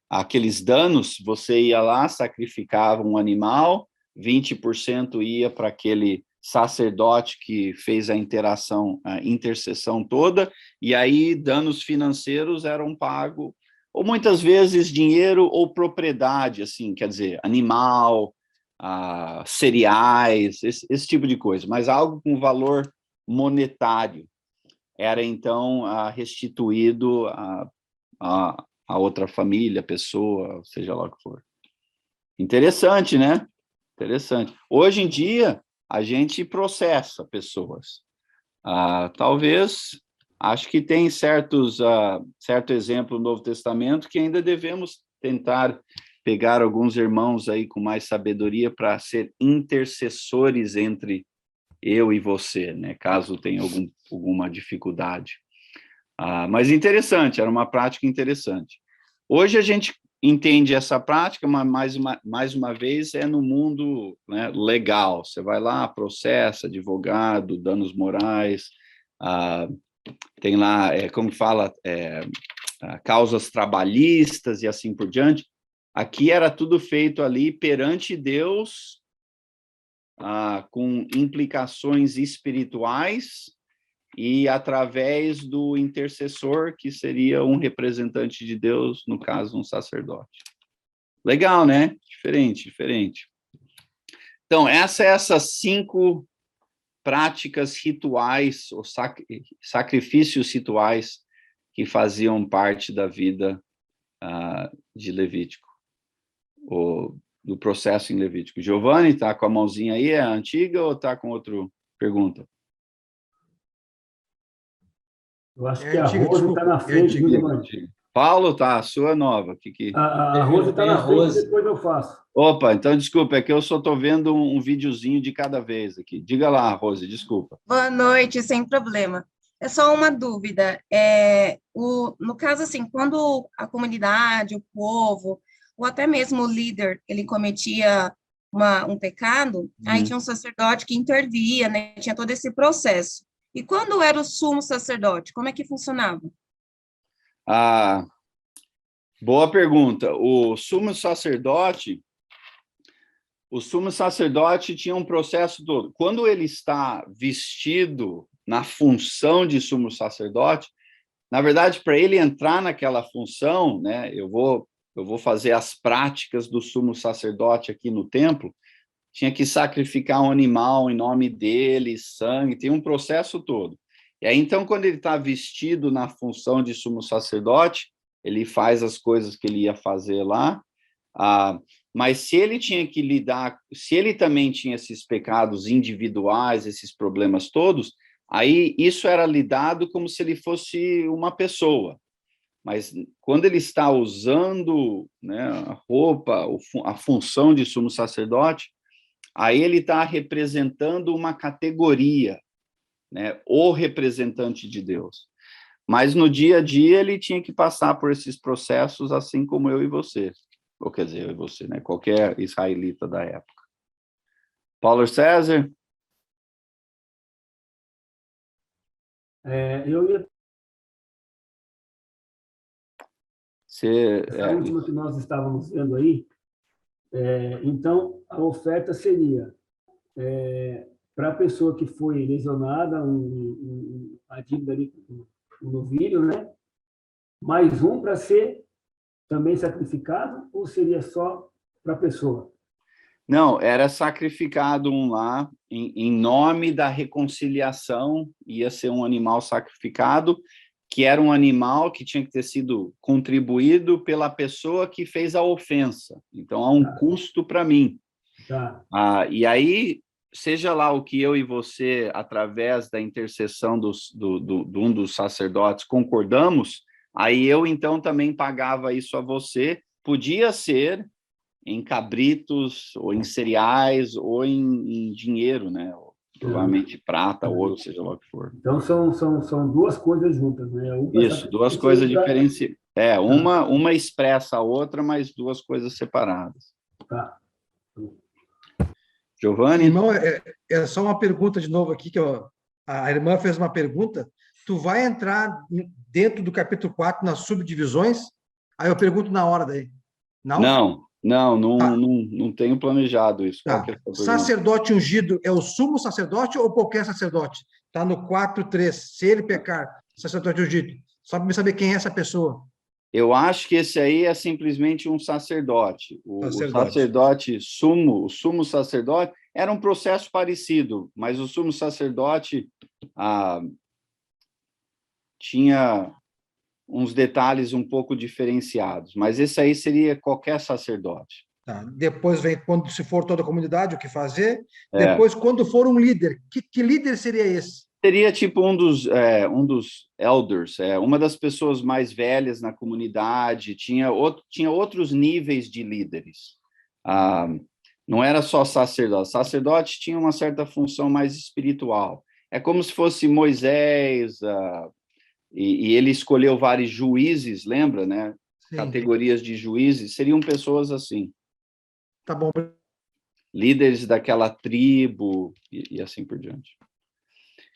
aqueles danos, você ia lá, sacrificava um animal, 20% ia para aquele sacerdote que fez a intercessão toda, e aí danos financeiros eram pagos, ou muitas vezes dinheiro ou propriedade, assim, quer dizer, animal, cereais, esse tipo de coisa, mas algo com valor monetário era, então, restituído a outra família, pessoa, seja lá o que for. Interessante, né? Interessante. Hoje em dia, a gente processa pessoas. Talvez, acho que tem certo exemplo no Novo Testamento que ainda devemos tentar pegar alguns irmãos aí com mais sabedoria para ser intercessores entre eu e você, né? Caso tenha alguma dificuldade. Mas interessante, era uma prática interessante. Hoje a gente entende essa prática, mas mais uma vez é no mundo, né, legal. Você vai lá, processa, advogado, danos morais, tem lá, como fala, causas trabalhistas e assim por diante. Aqui era tudo feito ali perante Deus, com implicações espirituais, e através do intercessor, que seria um representante de Deus, no caso, um sacerdote. Legal, né? Diferente. Então, essas 5 práticas rituais, ou sacrifícios rituais, que faziam parte da vida de Levítico, ou do processo em Levítico. Giovanni, está com a mãozinha aí? É a antiga ou está com outra pergunta? Eu acho que a Rose está na frente, viu, Giovanni? Paulo, tá, a sua é nova. A Rose está na frente, depois eu faço. Opa, então desculpa, é que eu só estou vendo um videozinho de cada vez aqui. Diga lá, Rose, desculpa. Boa noite, sem problema. É só uma dúvida. No caso, assim, quando a comunidade, o povo, ou até mesmo o líder, ele cometia um pecado, aí tinha um sacerdote que intervia, né? Tinha todo esse processo. E quando era o sumo sacerdote, como é que funcionava? Boa pergunta. O sumo sacerdote tinha um processo todo. Quando ele está vestido na função de sumo sacerdote, na verdade, para ele entrar naquela função, né, eu vou fazer as práticas do sumo sacerdote aqui no templo, tinha que sacrificar um animal em nome dele, sangue, tem um processo todo. E aí, então, quando ele está vestido na função de sumo sacerdote, ele faz as coisas que ele ia fazer lá, mas se ele tinha que lidar, se ele também tinha esses pecados individuais, esses problemas todos, aí isso era lidado como se ele fosse uma pessoa. Mas quando ele está usando, né, a roupa, a função de sumo sacerdote, aí ele está representando uma categoria, né, o representante de Deus. Mas no dia a dia ele tinha que passar por esses processos, assim como eu e você. Ou quer dizer, eu e você, né? Qualquer israelita da época. Paulo César? Eu ia... Essa última que nós estávamos vendo aí, então, a oferta seria para a pessoa que foi lesionada, a dívida ali, um novilho, né? Mais um para ser também sacrificado, ou seria só para a pessoa? Não, era sacrificado um lá, em nome da reconciliação, ia ser um animal sacrificado, que era um animal que tinha que ter sido contribuído pela pessoa que fez a ofensa. Então, há um custo para mim. Tá. E aí, seja lá o que eu e você, através da intercessão de um dos sacerdotes, concordamos, aí eu, então, também pagava isso a você. Podia ser em cabritos, ou em cereais, ou em dinheiro, né? Provavelmente prata, ouro, seja lá o que for. Então, são duas coisas juntas, né? Isso, duas coisas diferentes. Uma expressa a outra, mas duas coisas separadas. Tá. Giovanni? Irmão, é só uma pergunta de novo aqui, a irmã fez uma pergunta. Tu vai entrar dentro do capítulo 4 nas subdivisões? Aí eu pergunto na hora daí. Não? Não tenho planejado isso. Tá. Qual que é a sua pergunta? Sacerdote ungido é o sumo sacerdote ou qualquer sacerdote? Está no 4:3. Se ele pecar, sacerdote ungido. Só para me saber quem é essa pessoa. Eu acho que esse aí é simplesmente um sacerdote. O sumo sacerdote, era um processo parecido, mas o sumo sacerdote tinha uns detalhes um pouco diferenciados, mas esse aí seria qualquer sacerdote. Tá. Depois vem, quando se for toda a comunidade, o que fazer. É. Depois, quando for um líder, que líder seria esse? Seria tipo um dos elders, uma das pessoas mais velhas na comunidade, tinha outros níveis de líderes. Não era só sacerdote. Sacerdote tinha uma certa função mais espiritual. É como se fosse Moisés, e ele escolheu vários juízes, lembra, né? Sim. Categorias de juízes, seriam pessoas assim. Tá bom. Líderes daquela tribo, e assim por diante.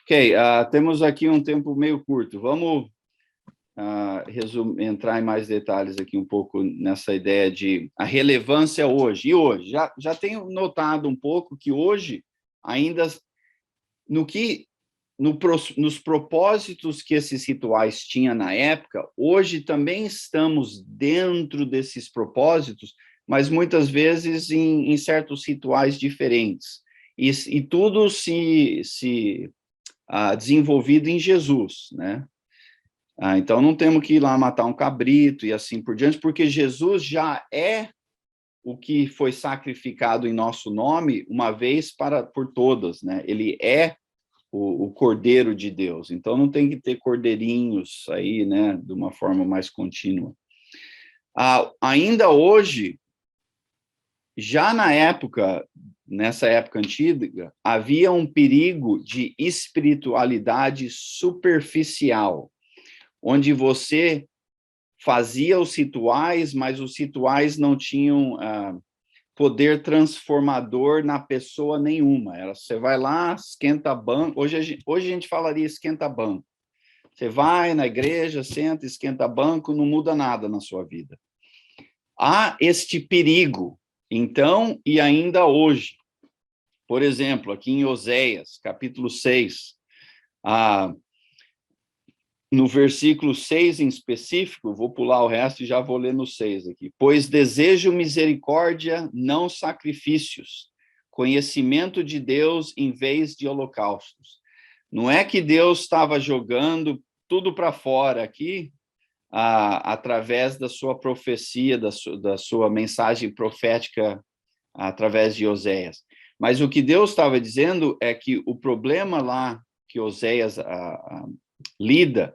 Ok, temos aqui um tempo meio curto. Vamos entrar em mais detalhes aqui um pouco nessa ideia de a relevância hoje. E hoje, já tenho notado um pouco que hoje, ainda nos propósitos que esses rituais tinham na época, hoje também estamos dentro desses propósitos, mas muitas vezes em certos rituais diferentes. E tudo se desenvolvido em Jesus, né? Então, não temos que ir lá matar um cabrito e assim por diante, porque Jesus já é o que foi sacrificado em nosso nome uma vez por todas, né? Ele é o Cordeiro de Deus. Então, não tem que ter cordeirinhos aí, né? De uma forma mais contínua. Ainda hoje, já nessa época antiga, havia um perigo de espiritualidade superficial, onde você fazia os rituais, mas os rituais não tinham poder transformador na pessoa nenhuma. Você vai lá, esquenta banco. Hoje a gente falaria esquenta banco. Você vai na igreja, senta, esquenta banco, não muda nada na sua vida. Há este perigo, então, e ainda hoje. Por exemplo, aqui em Oséias, capítulo 6, no versículo 6 em específico, vou pular o resto e já vou ler no 6 aqui. Pois desejo misericórdia, não sacrifícios, conhecimento de Deus em vez de holocaustos. Não é que Deus estava jogando tudo para fora aqui, através da sua profecia, da sua mensagem profética através de Oséias. Mas o que Deus estava dizendo é que o problema lá que Oséias lida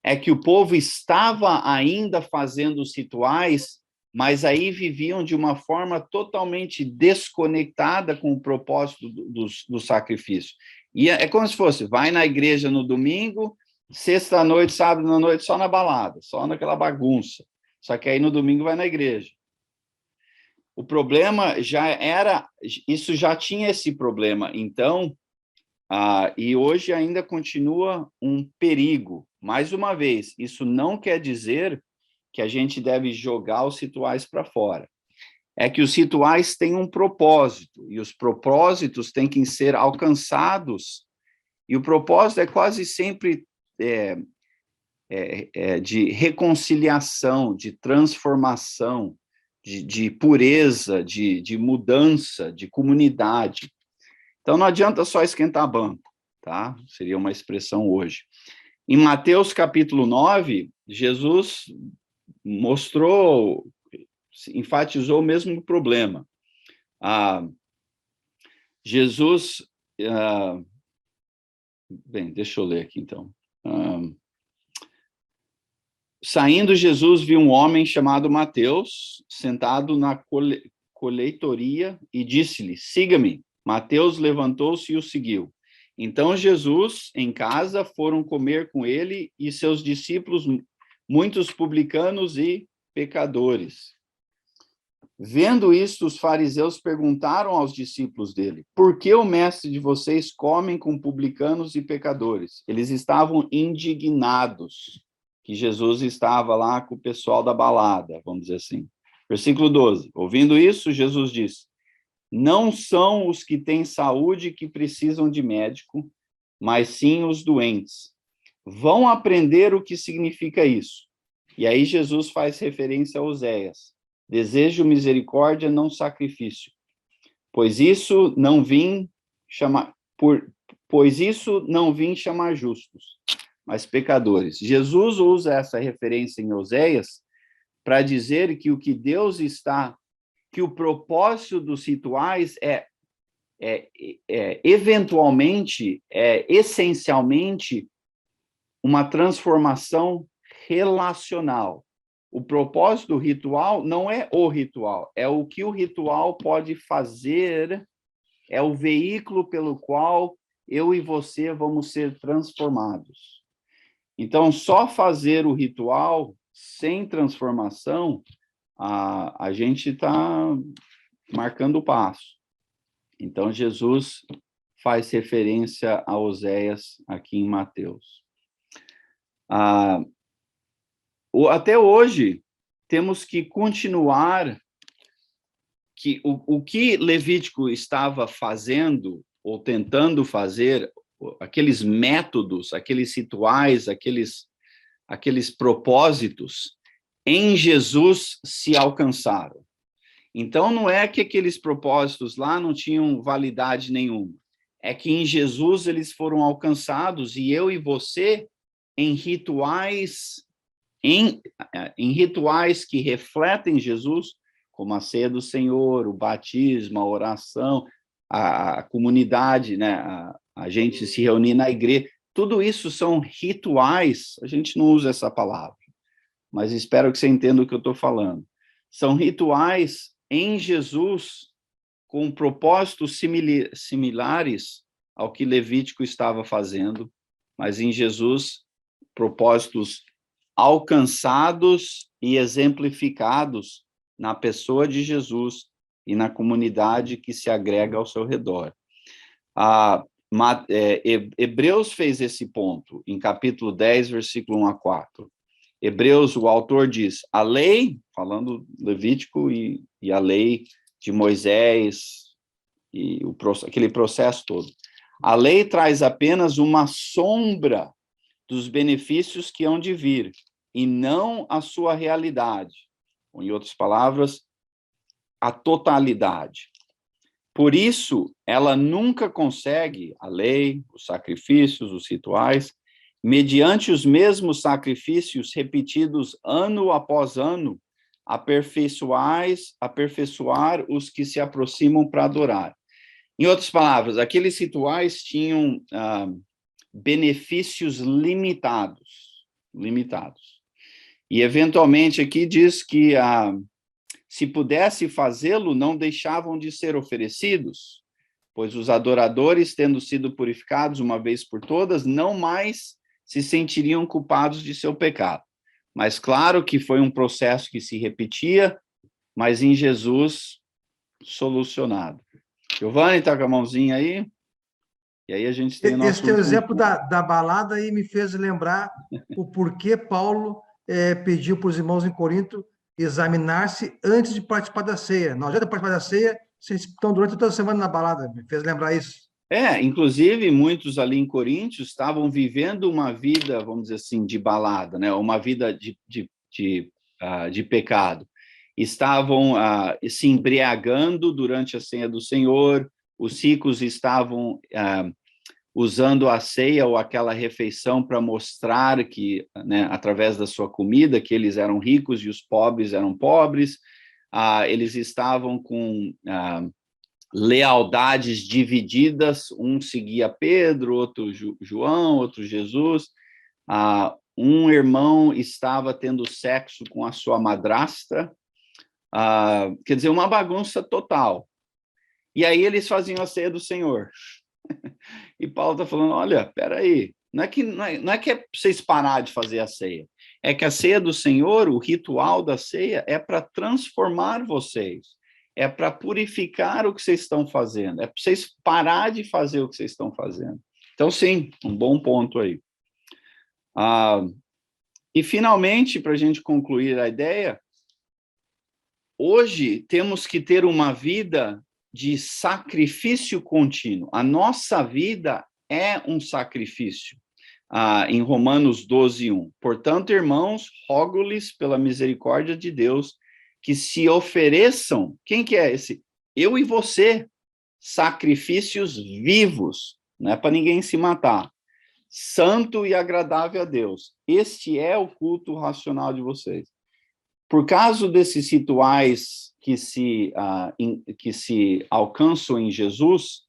é que o povo estava ainda fazendo os rituais, mas aí viviam de uma forma totalmente desconectada com o propósito do sacrifício. E é como se fosse, vai na igreja no domingo, sexta-noite, sábado à noite, só na balada, só naquela bagunça. Só que aí no domingo vai na igreja. O problema isso já tinha esse problema, então, e hoje ainda continua um perigo. Mais uma vez, isso não quer dizer que a gente deve jogar os rituais para fora. É que os rituais têm um propósito, e os propósitos têm que ser alcançados, e o propósito é quase sempre de reconciliação, de transformação, de pureza, de mudança, de comunidade. Então, não adianta só esquentar banco, tá? Seria uma expressão hoje. Em Mateus, capítulo 9, Jesus enfatizou o mesmo problema. Jesus, bem, deixa eu ler aqui então. Saindo, Jesus viu um homem chamado Mateus, sentado na colheitoria, e disse-lhe, siga-me. Mateus levantou-se e o seguiu. Então Jesus, em casa, foram comer com ele e seus discípulos, muitos publicanos e pecadores. Vendo isto, os fariseus perguntaram aos discípulos dele, por que o mestre de vocês comem com publicanos e pecadores? Eles estavam indignados que Jesus estava lá com o pessoal da balada, vamos dizer assim. Versículo 12. Ouvindo isso, Jesus disse, não são os que têm saúde que precisam de médico, mas sim os doentes. Vão aprender o que significa isso. E aí Jesus faz referência a Oséias. Desejo misericórdia, não sacrifício. Pois isso não vim chamar justos, mas pecadores. Jesus usa essa referência em Oséias para dizer que o que Deus está, que o propósito dos rituais eventualmente, essencialmente, uma transformação relacional. O propósito do ritual não é o ritual, é o que o ritual pode fazer, é o veículo pelo qual eu e você vamos ser transformados. Então, só fazer o ritual sem transformação, a gente está marcando o passo. Então, Jesus faz referência a Oséias aqui em Mateus. Até hoje, temos que continuar que o que Levítico estava fazendo, ou tentando fazer, aqueles métodos, aqueles rituais, aqueles propósitos, em Jesus se alcançaram. Então, não é que aqueles propósitos lá não tinham validade nenhuma. É que em Jesus eles foram alcançados, e eu e você, em rituais que refletem Jesus, como a ceia do Senhor, o batismo, a oração, a comunidade, né? A gente se reunir na igreja, tudo isso são rituais, a gente não usa essa palavra, mas espero que você entenda o que eu estou falando. São rituais em Jesus com propósitos similares ao que Levítico estava fazendo, mas em Jesus, propósitos alcançados e exemplificados na pessoa de Jesus e na comunidade que se agrega ao seu redor. Hebreus fez esse ponto, em capítulo 10, versículo 1 a 4. Hebreus, o autor diz, a lei, falando Levítico e a lei de Moisés, e aquele processo todo, a lei traz apenas uma sombra dos benefícios que hão de vir, e não a sua realidade. Ou, em outras palavras, a totalidade. Por isso, ela nunca consegue, a lei, os sacrifícios, os rituais, mediante os mesmos sacrifícios repetidos ano após ano, aperfeiçoar os que se aproximam para adorar. Em outras palavras, aqueles rituais tinham benefícios limitados. E, eventualmente, aqui diz que se pudesse fazê-lo, não deixavam de ser oferecidos, pois os adoradores, tendo sido purificados uma vez por todas, não mais se sentiriam culpados de seu pecado. Mas claro que foi um processo que se repetia, mas em Jesus solucionado. Giovanni, está com a mãozinha aí? E aí a gente tem Esse teu exemplo da balada aí me fez lembrar o porquê Paulo pediu para os irmãos em Corinto examinar-se antes de participar da ceia. Não adianta participar da ceia, vocês estão durante toda a semana na balada. Me fez lembrar isso. Inclusive, muitos ali em Coríntios estavam vivendo uma vida, vamos dizer assim, de balada, né? Uma vida de pecado. Estavam se embriagando durante a ceia do Senhor, os ricos estavam usando a ceia ou aquela refeição para mostrar que, né, através da sua comida, que eles eram ricos e os pobres eram pobres. Eles estavam com lealdades divididas, um seguia Pedro, outro João, outro Jesus. Um irmão estava tendo sexo com a sua madrasta, quer dizer, uma bagunça total. E aí eles faziam a ceia do Senhor. E Paulo está falando, olha, peraí, não é que é para vocês parar de fazer a ceia, é que a ceia do Senhor, o ritual da ceia, é para transformar vocês, é para purificar o que vocês estão fazendo, é para vocês parar de fazer o que vocês estão fazendo. Então, sim, um bom ponto aí. E, finalmente, para a gente concluir a ideia, hoje temos que ter uma vida de sacrifício contínuo. A nossa vida é um sacrifício. Em Romanos 12:1. Portanto, irmãos, rogo-lhes pela misericórdia de Deus que se ofereçam, quem que é esse? Eu e você, sacrifícios vivos, não é para ninguém se matar, santo e agradável a Deus. Este é o culto racional de vocês. Por causa desses rituais que se alcançam em Jesus,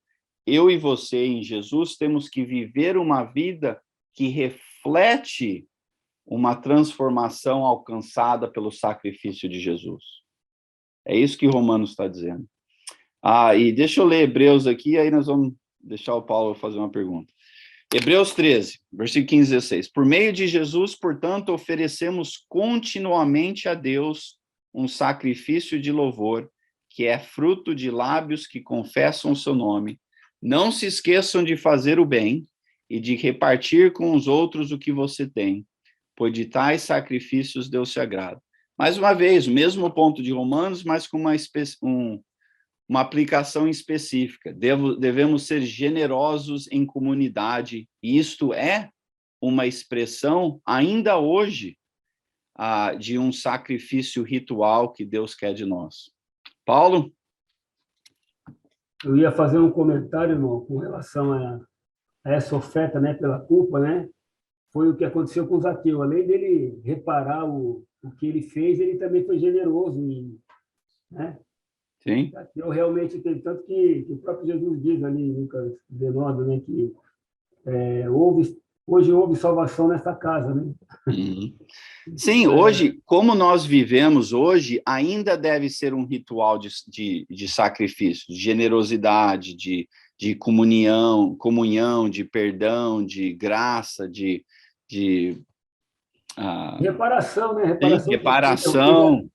eu e você em Jesus temos que viver uma vida que reflete uma transformação alcançada pelo sacrifício de Jesus. É isso que Romanos está dizendo. E deixa eu ler Hebreus aqui, aí nós vamos deixar o Paulo fazer uma pergunta. Hebreus 13, versículo 15 e 16. Por meio de Jesus, portanto, oferecemos continuamente a Deus um sacrifício de louvor, que é fruto de lábios que confessam o seu nome. Não se esqueçam de fazer o bem e de repartir com os outros o que você tem, pois de tais sacrifícios Deus se agrada. Mais uma vez, o mesmo ponto de Romanos, mas com uma aplicação específica. Devemos ser generosos em comunidade, e isto é uma expressão, ainda hoje, de um sacrifício ritual que Deus quer de nós. Paulo? Eu ia fazer um comentário, irmão, com relação a essa oferta, né, pela culpa, né? Foi o que aconteceu com Zaqueu. Além dele reparar o que ele fez, ele também foi generoso, né? Sim. Eu realmente tenho tanto que o próprio Jesus diz ali em Lucas 19, né, que hoje houve salvação nessa casa, né? Uhum. Sim, hoje, como nós vivemos hoje, ainda deve ser um ritual de sacrifício, de generosidade, de comunhão, de perdão, de graça, de reparação, né? Reparação.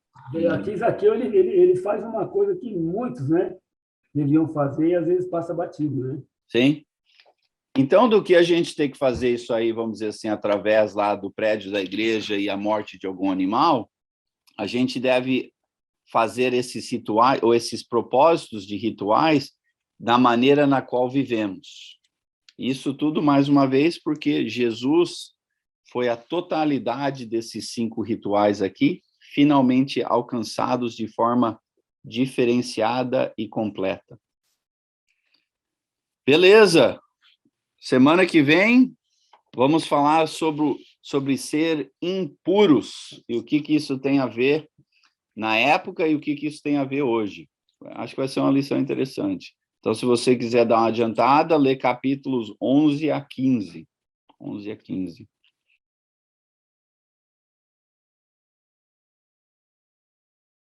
Aqui, Zaqueu, ele faz uma coisa que muitos, né, deviam fazer e às vezes passa batido, né? Sim. Então, do que a gente tem que fazer isso aí, vamos dizer assim, através lá do prédio da igreja e a morte de algum animal, a gente deve fazer esses rituais, ou esses propósitos de rituais, da maneira na qual vivemos. Isso tudo, mais uma vez, porque Jesus foi a totalidade desses 5 rituais aqui, finalmente alcançados de forma diferenciada e completa. Beleza! Semana que vem, vamos falar sobre ser impuros e o que isso tem a ver na época e o que isso tem a ver hoje. Acho que vai ser uma lição interessante. Então, se você quiser dar uma adiantada, lê capítulos 11 a 15. 11 a 15.